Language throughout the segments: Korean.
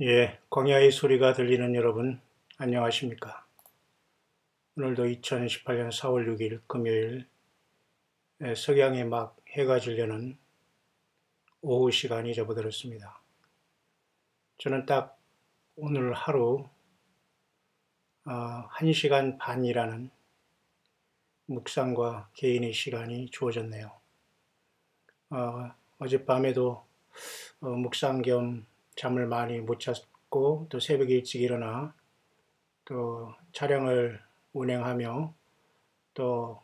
예, 광야의 소리가 들리는 여러분, 안녕하십니까? 오늘도 2018년 4월 6일 금요일 석양이 막 해가 지려는 오후 시간이 접어들었습니다. 저는 딱 오늘 하루 1시간 반이라는 묵상과 개인의 시간이 주어졌네요. 어젯밤에도 묵상 겸 잠을 많이 못 잤고 또 새벽에 일찍 일어나 또 촬영을 운행하며 또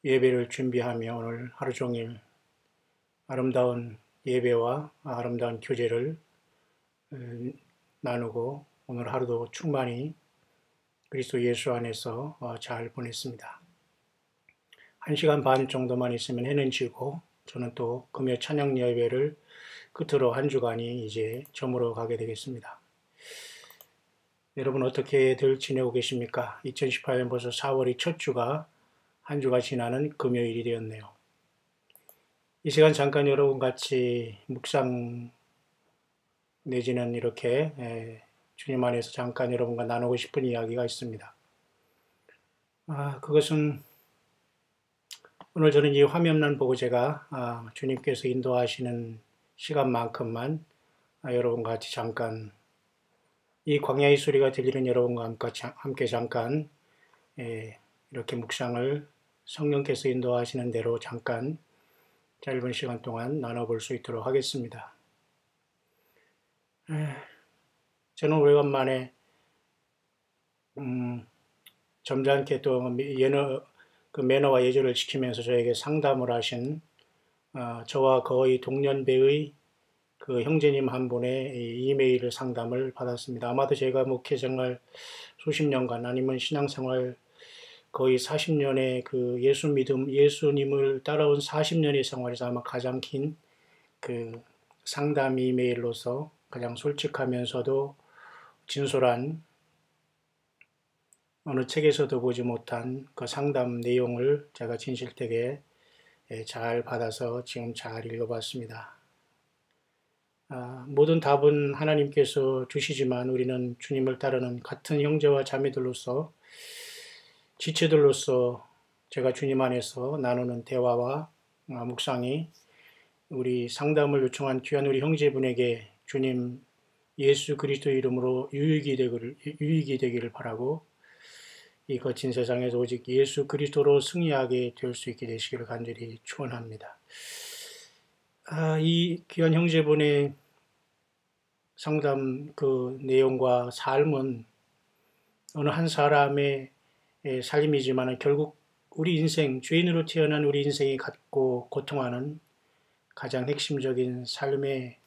예배를 준비하며 오늘 하루 종일 아름다운 예배와 아름다운 교제를 나누고 오늘 하루도 충만히 그리스도 예수 안에서 잘 보냈습니다. 1시간 반 정도만 있으면 해는 지고 저는 또 금요 찬양 예배를 끝으로 한 주간이 이제 저물어 가게 되겠습니다. 여러분 어떻게들 지내고 계십니까? 2018년 벌써 4월이 첫 주가 한 주가 지나는 금요일이 되었네요. 이 시간 잠깐 여러분 같이 묵상 내지는 이렇게 주님 안에서 잠깐 여러분과 나누고 싶은 이야기가 있습니다. 그것은 오늘 저는 이 화면만 보고 제가 주님께서 인도하시는 시간만큼만 여러분과 같이 잠깐 이 광야의 소리가 들리는 여러분과 함께 잠깐 이렇게 묵상을 성령께서 인도하시는 대로 잠깐 짧은 시간 동안 나눠볼 수 있도록 하겠습니다. 저는 오래간만에 점잖게 또 매너와 예절을 지키면서 저에게 상담을 하신 저와 거의 동년배의 그 형제님 한 분의 이메일 상담을 받았습니다. 아마도 제가 목회생활 수십 년간 아니면 신앙생활 거의 40년의 그 예수님을 따라온 40년의 생활에서 아마 가장 긴 그 상담 이메일로서 가장 솔직하면서도 진솔한 어느 책에서도 보지 못한 그 상담 내용을 제가 진실되게 잘 받아서 지금 잘 읽어봤습니다. 모든 답은 하나님께서 주시지만 우리는 주님을 따르는 같은 형제와 자매들로서 지체들로서 제가 주님 안에서 나누는 대화와 묵상이 우리 상담을 요청한 귀한 우리 형제분에게 주님 예수 그리스도 이름으로 유익이 되기를 바라고 이 거친 세상에서 오직 예수 그리스도로 승리하게 될 수 있게 되시기를 간절히 축원합니다. 이 귀한 형제분의 상담 그 내용과 삶은 어느 한 사람의 삶이지만 결국 우리 인생, 죄인으로 태어난 우리 인생이 갖고 고통하는 가장 핵심적인 삶의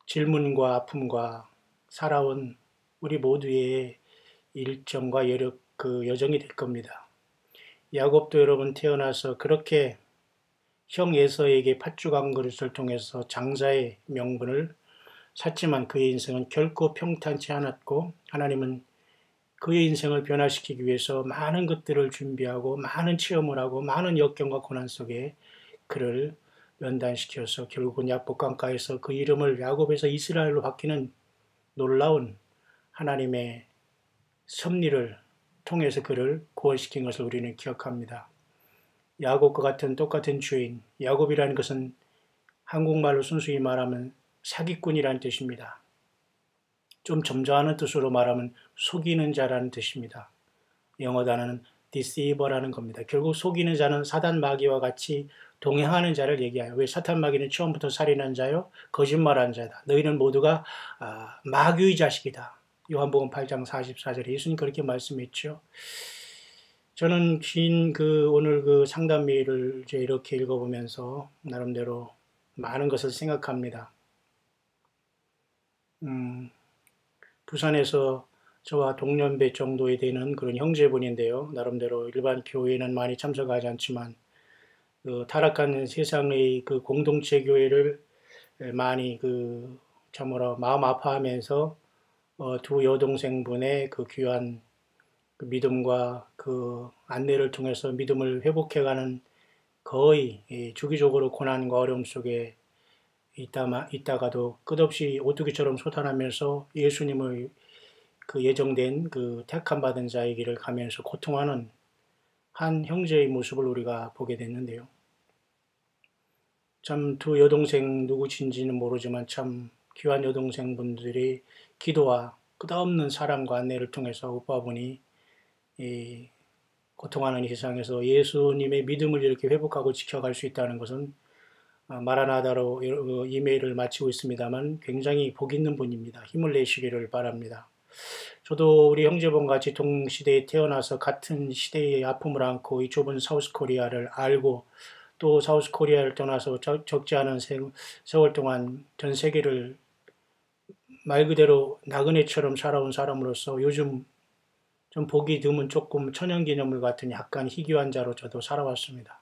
질문과 아픔과 살아온 우리 모두의 일정과 여력, 그 여정이 될 겁니다. 야곱도 여러분 태어나서 그렇게 형 에서에게 팥죽 한 그릇을 통해서 장자의 명분을 샀지만 그의 인생은 결코 평탄치 않았고 하나님은 그의 인생을 변화시키기 위해서 많은 것들을 준비하고 많은 체험을 하고 많은 역경과 고난 속에 그를 연단시켜서 결국은 야복강가에서 그 이름을 야곱에서 이스라엘로 바뀌는 놀라운 하나님의 섭리를 통해서 그를 구원시킨 것을 우리는 기억합니다. 야곱과 같은 똑같은 죄인, 야곱이라는 것은 한국말로 순수히 말하면 사기꾼이라는 뜻입니다. 좀 점잖은 뜻으로 말하면 속이는 자라는 뜻입니다. 영어 단어는 deceiver라는 겁니다. 결국 속이는 자는 사단 마귀와 같이 동행하는 자를 얘기해요. 왜 사탄 마귀는 처음부터 살인한 자요? 거짓말한 자다. 너희는 모두가 마귀의 자식이다. 요한복음 8장 44절에 예수님 그렇게 말씀했죠. 저는 긴 오늘 그 상담 메일을 이제 이렇게 읽어보면서 나름대로 많은 것을 생각합니다. 부산에서 저와 동년배 정도에 되는 그런 형제분인데요. 나름대로 일반 교회는 많이 참석하지 않지만 그 타락한 세상의 그 공동체 교회를 많이 참으로 마음 아파하면서 두 여동생분의 그 귀한 그 믿음과 그 안내를 통해서 믿음을 회복해가는 거의 주기적으로 고난과 어려움 속에 있다가도 끝없이 오뚜기처럼 솟아나면서 예수님의 그 예정된 그 택함 받은 자의 길을 가면서 고통하는 한 형제의 모습을 우리가 보게 됐는데요. 참 두 여동생 누구신지는 모르지만 참 귀한 여동생분들이 기도와 끝없는 사랑과 안내를 통해서 오빠분이 이 고통하는 이 세상에서 예수님의 믿음을 이렇게 회복하고 지켜갈 수 있다는 것은 마라나다로 이메일을 마치고 있습니다만 굉장히 복 있는 분입니다. 힘을 내시기를 바랍니다. 저도 우리 형제분 같이 동시대에 태어나서 같은 시대의 아픔을 안고 이 좁은 사우스 코리아를 알고 또 사우스 코리아를 떠나서 적지 않은 세월 동안 전 세계를 말 그대로 나그네처럼 살아온 사람으로서 요즘 좀 보기 드문 조금 천연기념물 같은 약간 희귀한 자로 저도 살아왔습니다.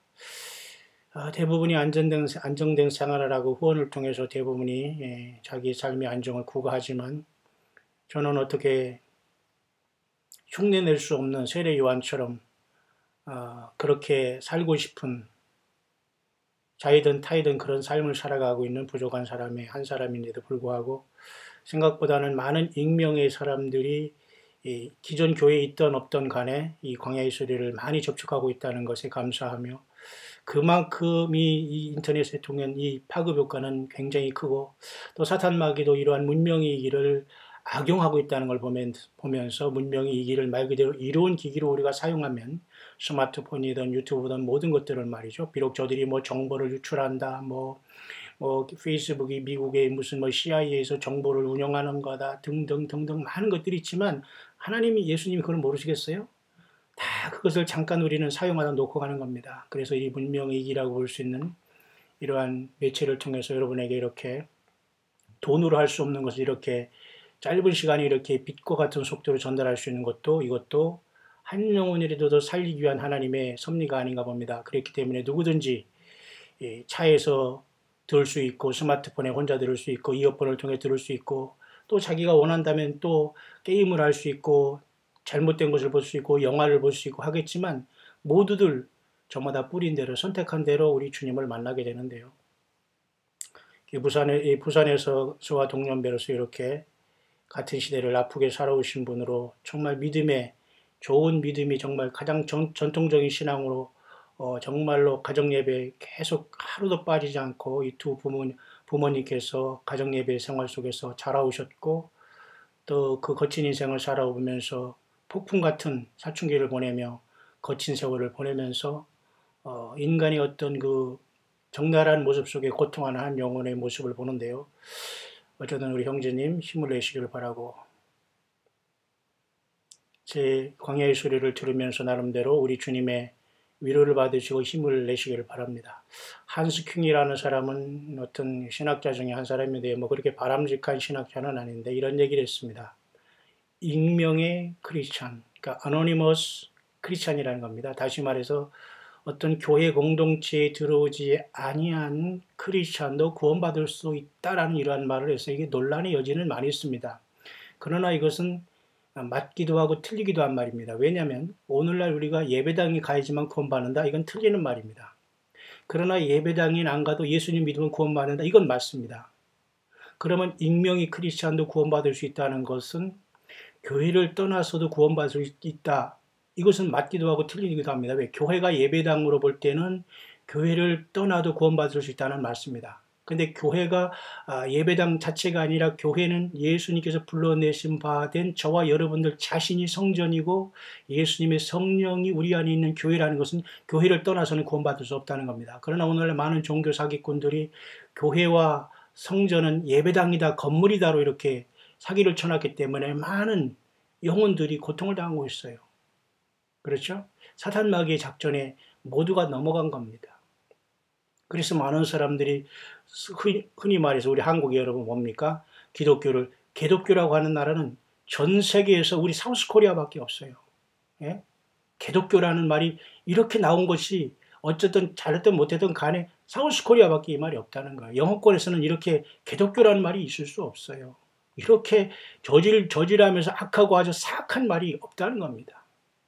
대부분이 안정된 생활을 하고 후원을 통해서 대부분이 자기 삶의 안정을 구가하지만 저는 어떻게 흉내낼 수 없는 세례 요한처럼 그렇게 살고 싶은 자이든 타이든 그런 삶을 살아가고 있는 부족한 사람의 한 사람인데도 불구하고 생각보다는 많은 익명의 사람들이 기존 교회에 있던 없던 간에 이 광야의 소리를 많이 접촉하고 있다는 것에 감사하며 그만큼 이 인터넷에 통한 이 파급 효과는 굉장히 크고 또 사탄 마귀도 이러한 문명의 이 길을 악용하고 있다는 걸 보면서 문명의 이 길을 말 그대로 이로운 기기로 우리가 사용하면 스마트폰이든 유튜브든 모든 것들을 말이죠. 비록 저들이 뭐 정보를 유출한다, 뭐 페이스북이 미국의 무슨 뭐 CIA에서 정보를 운영하는 거다 등등등등 많은 것들이 있지만 하나님이 예수님이 그걸 모르시겠어요? 다 그것을 잠깐 우리는 사용하다 놓고 가는 겁니다. 그래서 이 문명의 이기라고 볼 수 있는 이러한 매체를 통해서 여러분에게 이렇게 돈으로 할 수 없는 것을 이렇게 짧은 시간에 이렇게 빛과 같은 속도로 전달할 수 있는 것도 이것도 한 영혼이라도 더 살리기 위한 하나님의 섭리가 아닌가 봅니다. 그렇기 때문에 누구든지 차에서 들을 수 있고 스마트폰에 혼자 들을 수 있고 이어폰을 통해 들을 수 있고 또 자기가 원한다면 또 게임을 할 수 있고 잘못된 것을 볼 수 있고 영화를 볼 수 있고 하겠지만 모두들 저마다 뿌린 대로 선택한 대로 우리 주님을 만나게 되는데요. 부산에서 저와 동년배로서 이렇게 같은 시대를 아프게 살아오신 분으로 정말 좋은 믿음이 정말 가장 전통적인 신앙으로 정말로 가정예배 계속 하루도 빠지지 않고 이 두 부모님께서 가정예배 생활 속에서 자라오셨고 또 그 거친 인생을 살아오면서 폭풍 같은 사춘기를 보내며 거친 세월을 보내면서 인간의 어떤 그 적나라한 모습 속에 고통하는 한 영혼의 모습을 보는데요. 어쨌든 우리 형제님 힘을 내시기를 바라고 제 광야의 소리를 들으면서 나름대로 우리 주님의 위로를 받으시고 힘을 내시기를 바랍니다. 한스 킹이라는 사람은 어떤 신학자 중에 한 사람인데 뭐 그렇게 바람직한 신학자는 아닌데 이런 얘기를 했습니다. 익명의 크리스찬, 그러니까 어노니머스 크리스찬이라는 겁니다. 다시 말해서 어떤 교회 공동체에 들어오지 아니한 크리스찬도 구원받을 수 있다라는 이러한 말을 해서 이게 논란의 여지는 많이 있습니다. 그러나 이것은 맞기도 하고 틀리기도 한 말입니다. 왜냐하면 오늘날 우리가 예배당에 가야지만 구원받는다. 이건 틀리는 말입니다. 그러나 예배당에 안 가도 예수님 믿으면 구원받는다. 이건 맞습니다. 그러면 익명의 크리스찬도 구원받을 수 있다는 것은 교회를 떠나서도 구원받을 수 있다. 이것은 맞기도 하고 틀리기도 합니다. 왜? 교회가 예배당으로 볼 때는 교회를 떠나도 구원받을 수 있다는 말씀입니다. 근데 교회가 예배당 자체가 아니라 교회는 예수님께서 불러내신 바 된 저와 여러분들 자신이 성전이고 예수님의 성령이 우리 안에 있는 교회라는 것은 교회를 떠나서는 구원받을 수 없다는 겁니다. 그러나 오늘날 많은 종교 사기꾼들이 교회와 성전은 예배당이다, 건물이다로 이렇게 사기를 쳐놨기 때문에 많은 영혼들이 고통을 당하고 있어요. 그렇죠? 사탄 마귀의 작전에 모두가 넘어간 겁니다. 그래서 많은 사람들이 흔히 말해서 우리 한국에 여러분 뭡니까? 개독교라고 하는 나라는 전 세계에서 우리 사우스 코리아밖에 없어요. 예? 개독교라는 말이 이렇게 나온 것이 어쨌든 잘했든 못했든 간에 사우스 코리아밖에 이 말이 없다는 거예요. 영어권에서는 이렇게 개독교라는 말이 있을 수 없어요. 이렇게 저질하면서 악하고 아주 사악한 말이 없다는 겁니다.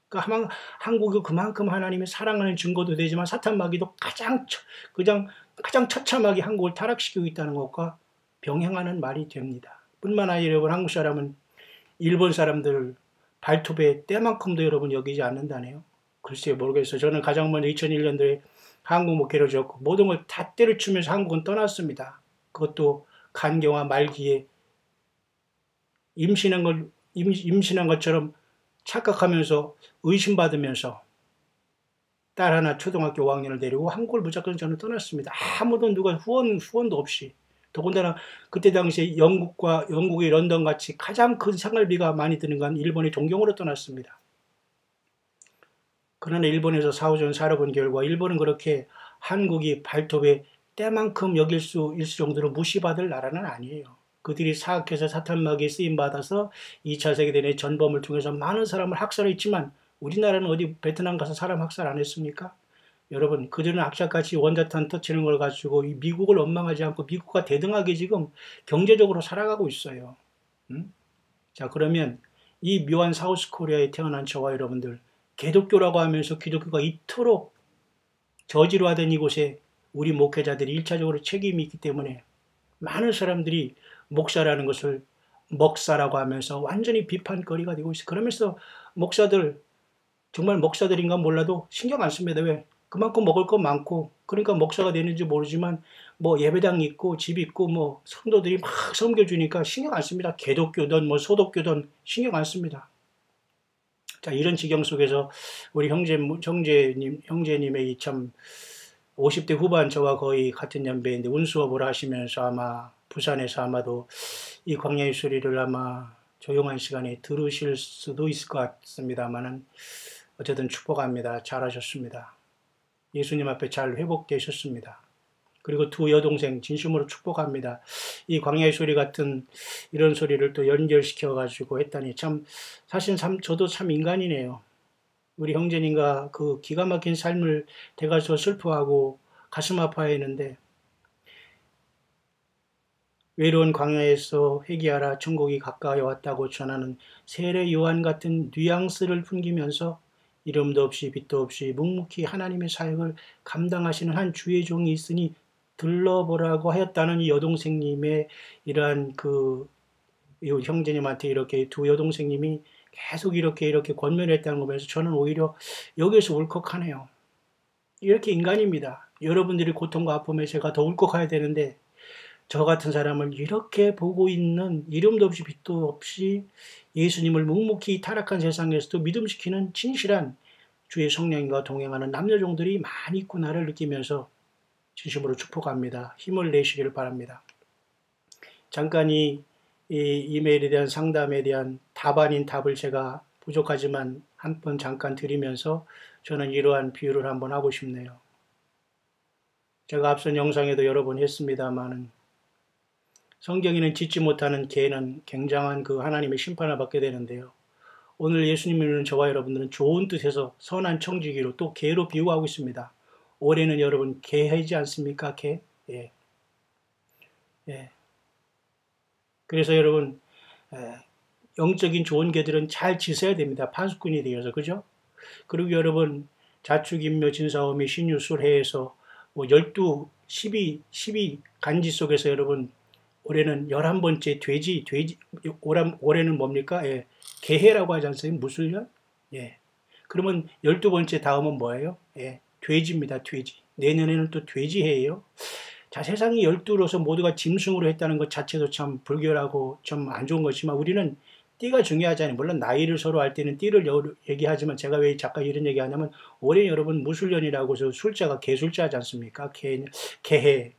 그러니까 한국이 그만큼 하나님의 사랑하는 증거도 되지만 사탄 마귀도 가장 그냥 가장 처참하게 한국을 타락시키고 있다는 것과 병행하는 말이 됩니다. 뿐만 아니라 여러분, 한국 사람은 일본 사람들 발톱에 때만큼도 여러분 여기지 않는다네요. 글쎄요, 모르겠어요. 저는 가장 먼저 2001년도에 한국 목회를 줬고 모든 걸 다 때려치면서 한국은 떠났습니다. 그것도 간경화 말기에 임신한 것처럼 착각하면서 의심받으면서 딸 하나 초등학교 5학년을 데리고 한국을 무작정 저는 떠났습니다. 아무도 누가 후원도 없이. 더군다나 그때 당시에 영국의 런던 같이 가장 큰 생활비가 많이 드는 건 일본의 동경으로 떠났습니다. 그러나 일본에서 4, 5년 살아본 결과 일본은 그렇게 한국이 발톱에 때만큼 여길 수 있을 정도로 무시받을 나라는 아니에요. 그들이 사악해서 사탄마귀에 쓰임받아서 2차 세계대전의 전범을 통해서 많은 사람을 학살했지만 우리나라는 어디 베트남 가서 사람 학살 안 했습니까? 여러분, 그들은 악착같이 원자탄 터치는 걸 가지고 이 미국을 원망하지 않고 미국과 대등하게 지금 경제적으로 살아가고 있어요. 자, 그러면 이 묘한 사우스 코리아에 태어난 저와 여러분들, 기독교라고 하면서 기독교가 이토록 저지루하던 이곳에 우리 목회자들이 1차적으로 책임이 있기 때문에 많은 사람들이 목사라는 것을 먹사라고 하면서 완전히 비판거리가 되고 있어요. 그러면서 목사들, 정말 목사들인가 몰라도 신경 안 씁니다. 왜? 그만큼 먹을 거 많고, 그러니까 목사가 되는지 모르지만 뭐 예배당 있고 집 있고 뭐 성도들이 막 섬겨주니까 신경 안 씁니다. 개독교든 뭐 소독교든 신경 안 씁니다. 자, 이런 지경 속에서 우리 형제님의 참 50대 후반 저와 거의 같은 연배인데 운수업을 하시면서 아마 부산에서 아마도 이 광야의 소리를 아마 조용한 시간에 들으실 수도 있을 것 같습니다만은 어쨌든 축복합니다. 잘하셨습니다. 예수님 앞에 잘 회복되셨습니다. 그리고 두 여동생 진심으로 축복합니다. 이 광야의 소리 같은 이런 소리를 또 연결시켜가지고 했다니 참 사실 저도 참 인간이네요. 우리 형제님과 그 기가 막힌 삶을 대가서 슬퍼하고 가슴 아파했는데 외로운 광야에서 회개하라 천국이 가까이 왔다고 전하는 세례 요한 같은 뉘앙스를 풍기면서 이름도 없이 빛도 없이 묵묵히 하나님의 사역을 감당하시는 한 주의 종이 있으니 들러보라고 하였다는 이 여동생님의 이러한 이 형제님한테 이렇게 두 여동생님이 계속 이렇게 권면했다는 거 보면서 저는 오히려 여기서 울컥하네요. 이렇게 인간입니다. 여러분들이 고통과 아픔에 제가 더 울컥해야 되는데 저 같은 사람을 이렇게 보고 있는 이름도 없이 빛도 없이 예수님을 묵묵히 타락한 세상에서도 믿음시키는 진실한 주의 성령과 동행하는 남녀종들이 많이 있구나를 느끼면서 진심으로 축복합니다. 힘을 내시기를 바랍니다. 잠깐 이 이메일에 대한 상담에 대한 답 아닌 답을 제가 부족하지만 한 번 잠깐 드리면서 저는 이러한 비유를 한번 하고 싶네요. 제가 앞선 영상에도 여러 번 했습니다만은 성경에는 짖지 못하는 개는 굉장한 그 하나님의 심판을 받게 되는데요. 오늘 예수님을 믿는 저와 여러분들은 좋은 뜻에서 선한 청지기로 또 개로 비유하고 있습니다. 올해는 여러분 개이지 않습니까? 개? 예. 예. 그래서 여러분 영적인 좋은 개들은 잘 짖어야 됩니다. 파수꾼이 되어서 그죠? 그리고 여러분 자축인묘 진사오미 신유술해에서 뭐 12, 12 간지 속에서 여러분 올해는 11번째 돼지 올해는 뭡니까? 예. 개해라고 하지 않습니까? 무술년? 예. 그러면 12번째 다음은 뭐예요? 예. 돼지입니다. 돼지. 내년에는 또 돼지해예요. 자, 세상이 12로서 모두가 짐승으로 했다는 것 자체도 참 불결하고 좀 안 좋은 것이지만 우리는 띠가 중요하잖아요. 물론 나이를 서로 할 때는 띠를 얘기하지만 제가 왜 잠깐 이런 얘기 하냐면 올해 여러분 무술년이라고 저 숫자가 개술자지 않습니까? 개해.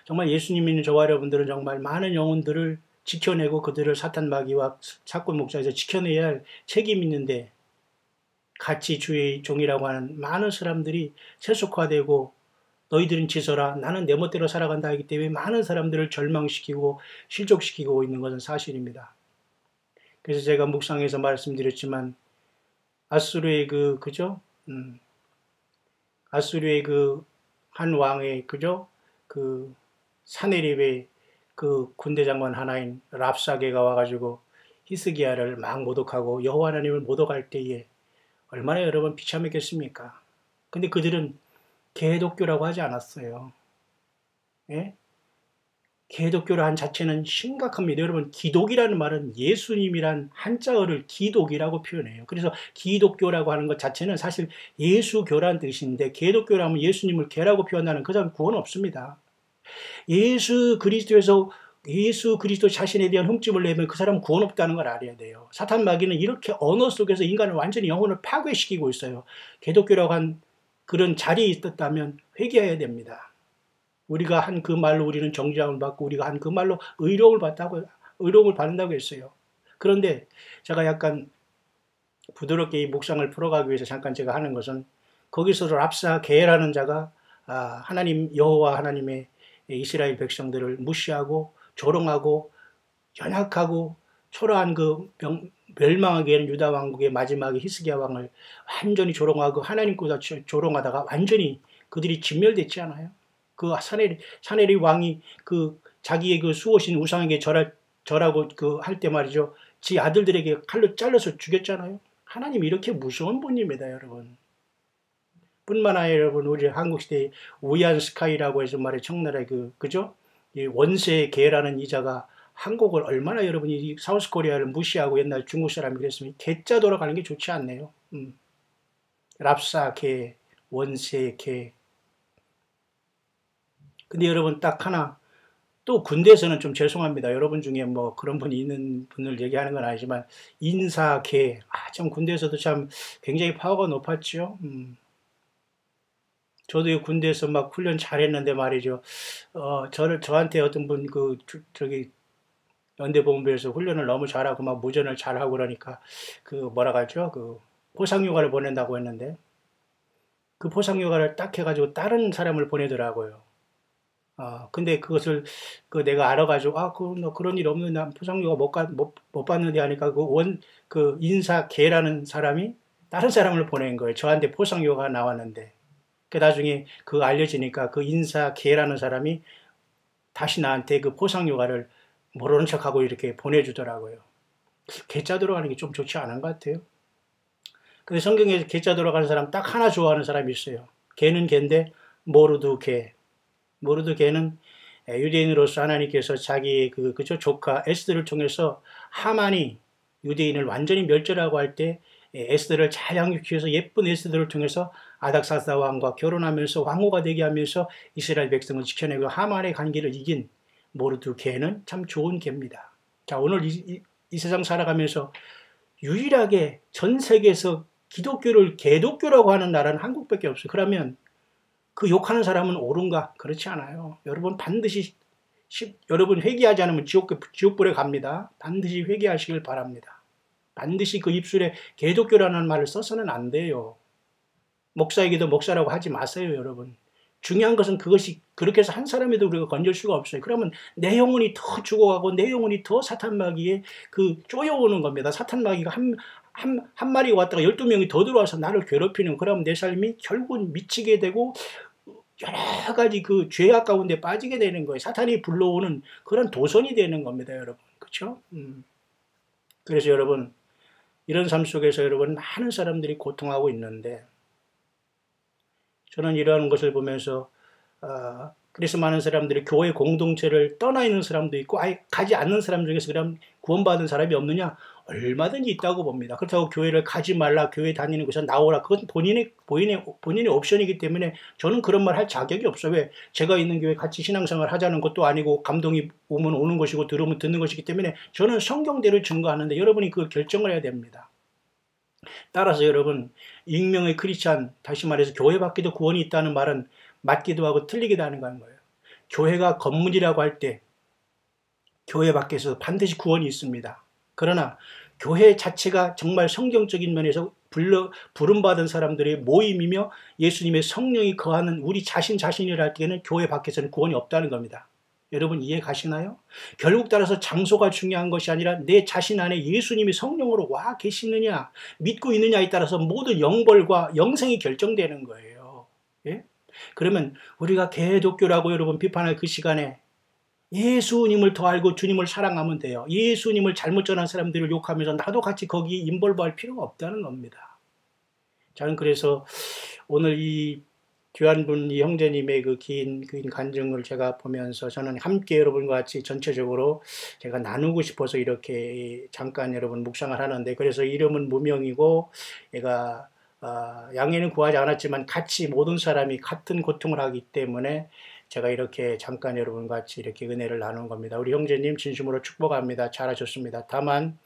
정말 예수님 믿는 저와 여러분들은 정말 많은 영혼들을 지켜내고 그들을 사탄 마귀와 사꾼 목자에서 지켜내야 할 책임이 있는데 같이 주의 종이라고 하는 많은 사람들이 세속화되고 너희들은 지서라 나는 내 멋대로 살아간다 하기 때문에 많은 사람들을 절망시키고 실족시키고 있는 것은 사실입니다. 그래서 제가 묵상에서 말씀드렸지만 아수르의 그죠? 아수르의 한 왕의 그죠? 사네립의 군대 장관 하나인 랍사게가 와가지고 히스기야를 막 모독하고 여호와 하나님을 모독할 때에 얼마나 여러분 비참했겠습니까? 근데 그들은 개독교라고 하지 않았어요. 예? 개독교란 자체는 심각합니다. 여러분, 기독이라는 말은 예수님이란 한자어를 기독이라고 표현해요. 그래서 기독교라고 하는 것 자체는 사실 예수교란 뜻인데, 개독교라면 예수님을 개라고 표현하는 그 사람 구원 없습니다. 예수 그리스도 자신에 대한 흠집을 내면 그 사람 구원 없다는 걸 알아야 돼요. 사탄 마귀는 이렇게 언어 속에서 인간을 완전히 영혼을 파괴시키고 있어요. 개독교라고 한 그런 자리에 있었다면 회개해야 됩니다. 우리가 한 그 말로 우리는 정죄함을 받고 우리가 한 그 말로 의로움을 받는다고 했어요. 그런데 제가 약간 부드럽게 이 묵상을 풀어가기 위해서 잠깐 제가 하는 것은, 거기서 랍사게라는 자가 하나님 여호와 하나님의 이스라엘 백성들을 무시하고 조롱하고 연약하고 초라한 그 멸망하게 하는 유다 왕국의 마지막에 히스기야 왕을 완전히 조롱하고 하나님보다 조롱하다가 완전히 그들이 진멸됐지 않아요? 그 사내리 왕이 그 자기의 그 수호신 우상에게 절하고 그 할 때 말이죠, 지 아들들에게 칼로 잘라서 죽였잖아요. 하나님 이렇게 무서운 분입니다, 여러분. 뿐만 아니라 여러분, 우리 한국 시대의 우이안 스카이라고 해서 말해 청나라의 그죠? 이 원세의 개라는 이자가 한국을 얼마나 여러분이 사우스 코리아를 무시하고 옛날 중국 사람이 그랬으면 개짜 돌아가는 게 좋지 않네요. 랍사 개, 원세 개. 근데 여러분 딱 하나, 또 군대에서는 좀 죄송합니다. 여러분 중에 뭐 그런 분이 있는 분을 얘기하는 건 아니지만, 인사계, 참 군대에서도 참 굉장히 파워가 높았죠. 저도 군대에서 막 훈련 잘했는데 말이죠. 저한테 어떤 분 저기 연대본부에서 훈련을 너무 잘하고 막 무전을 잘하고 그러니까 그 뭐라 하죠? 그 포상휴가를 보낸다고 했는데, 그 포상휴가를 딱 해가지고 다른 사람을 보내더라고요. 근데 그것을 내가 알아가지고, 너 그런 일 없는데 난 포상휴가 못 받는데 하니까 그 인사 개라는 사람이 다른 사람을 보낸 거예요. 저한테 포상휴가가 나왔는데. 그 나중에 알려지니까 그 인사 개라는 사람이 다시 나한테 그 포상휴가를 모르는 척하고 이렇게 보내주더라고요. 개짜 들어가는 게 좀 좋지 않은 것 같아요. 근데 성경에 개짜 들어가는 사람 딱 하나 좋아하는 사람이 있어요. 개는 개인데 모르드 개. 모르드 개는 유대인으로서 하나님께서 자기의 그죠 조카 에스더를 통해서 하만이 유대인을 완전히 멸절하고 할 때 에스더를 잘 양육해서 예쁜 에스더를 통해서 아닥사스다 왕과 결혼하면서 왕후가 되게 하면서 이스라엘 백성을 지켜내고 하만의 관계를 이긴 모르드 개는 참 좋은 개입니다. 자, 오늘 이 세상 살아가면서 유일하게 전 세계에서 기독교를 개독교라고 하는 나라는 한국밖에 없어요. 그러면 그 욕하는 사람은 옳은가? 그렇지 않아요. 여러분 반드시 여러분 회개하지 않으면 지옥불에 갑니다. 반드시 회개하시길 바랍니다. 반드시 그 입술에 개독교라는 말을 써서는 안 돼요. 목사에게도 목사라고 하지 마세요, 여러분. 중요한 것은 그것이 그렇게 해서 한 사람에도 우리가 건질 수가 없어요. 그러면 내 영혼이 더 죽어가고 내 영혼이 더 사탄 마귀에 쪼여오는 겁니다. 사탄 마귀가 한 마리가 왔다가 12명이 더 들어와서 나를 괴롭히는, 그럼 내 삶이 결국은 미치게 되고 여러 가지 죄악 가운데 빠지게 되는 거예요. 사탄이 불러오는 그런 도전이 되는 겁니다, 여러분. 그렇죠? 그래서 여러분, 이런 삶 속에서 여러분 많은 사람들이 고통하고 있는데, 저는 이러한 것을 보면서 그래서 많은 사람들이 교회 공동체를 떠나 있는 사람도 있고 아예 가지 않는 사람 중에서 그럼 구원받은 사람이 없느냐? 얼마든지 있다고 봅니다. 그렇다고 교회를 가지 말라, 교회 다니는 곳에서 나오라, 그건 본인의 옵션이기 때문에 저는 그런 말 할 자격이 없어요. 왜? 제가 있는 교회 같이 신앙생활 하자는 것도 아니고 감동이 오면 오는 것이고 들으면 듣는 것이기 때문에 저는 성경대로 증거하는데 여러분이 그 결정을 해야 됩니다. 따라서 여러분, 익명의 크리스찬, 다시 말해서 교회 밖에도 구원이 있다는 말은 맞기도 하고 틀리기도 하는 거예요. 교회가 건물이라고 할 때 교회 밖에서 반드시 구원이 있습니다. 그러나 교회 자체가 정말 성경적인 면에서 부름받은 사람들의 모임이며 예수님의 성령이 거하는 우리 자신이라 할 때는 교회 밖에서는 구원이 없다는 겁니다. 여러분 이해 가시나요? 결국 따라서 장소가 중요한 것이 아니라 내 자신 안에 예수님이 성령으로 와 계시느냐, 믿고 있느냐에 따라서 모든 영벌과 영생이 결정되는 거예요. 예? 그러면 우리가 개독교라고 여러분 비판할 그 시간에 예수님을 더 알고 주님을 사랑하면 돼요. 예수님을 잘못 전한 사람들을 욕하면서 나도 같이 거기에 인볼브할 필요가 없다는 겁니다. 저는 그래서 오늘 이 귀한 분, 이 형제님의 그 긴 간증을 제가 보면서 저는 함께 여러분과 같이 전체적으로 제가 나누고 싶어서 이렇게 잠깐 여러분 묵상을 하는데, 그래서 이름은 무명이고 얘가 양해는 구하지 않았지만 같이 모든 사람이 같은 고통을 하기 때문에 제가 이렇게 잠깐 여러분과 같이 이렇게 은혜를 나눈 겁니다. 우리 형제님 진심으로 축복합니다. 잘하셨습니다. 다만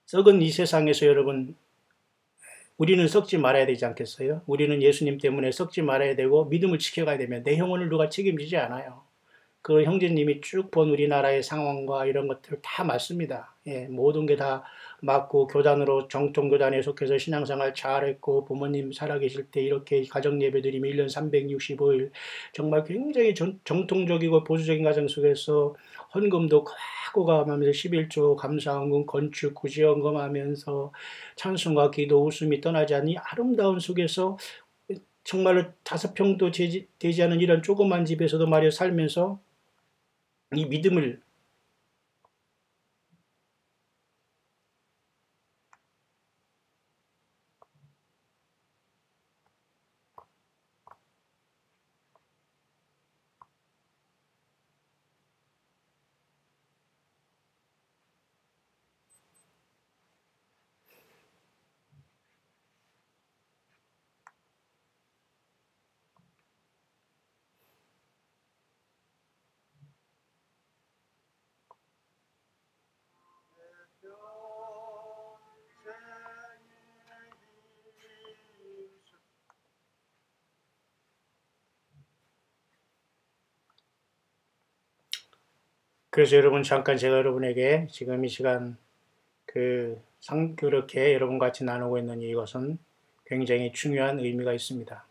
썩은 이 세상에서 여러분, 우리는 썩지 말아야 되지 않겠어요? 우리는 예수님 때문에 썩지 말아야 되고 믿음을 지켜가야 되면 내 영혼을 누가 책임지지 않아요. 그 형제님이 쭉 본 우리나라의 상황과 이런 것들 다 맞습니다. 예, 모든 게 다 맞고, 교단으로 정통교단에 속해서 신앙생활 잘했고, 부모님 살아계실 때 이렇게 가정예배드리면 1년 365일 정말 굉장히 정통적이고 보수적인 가정 속에서 헌금도 하고 가면서 11조 감사헌금 건축 구제헌금 하면서 찬송과 기도 웃음이 떠나지 않는 이 아름다운 속에서 정말로 5평도 되지 않은 이런 조그만 집에서도 말이야 살면서 이 믿음을, 그래서 여러분 잠깐 제가 여러분에게 지금 이 시간 그렇게 여러분 같이 나누고 있는 이것은 굉장히 중요한 의미가 있습니다.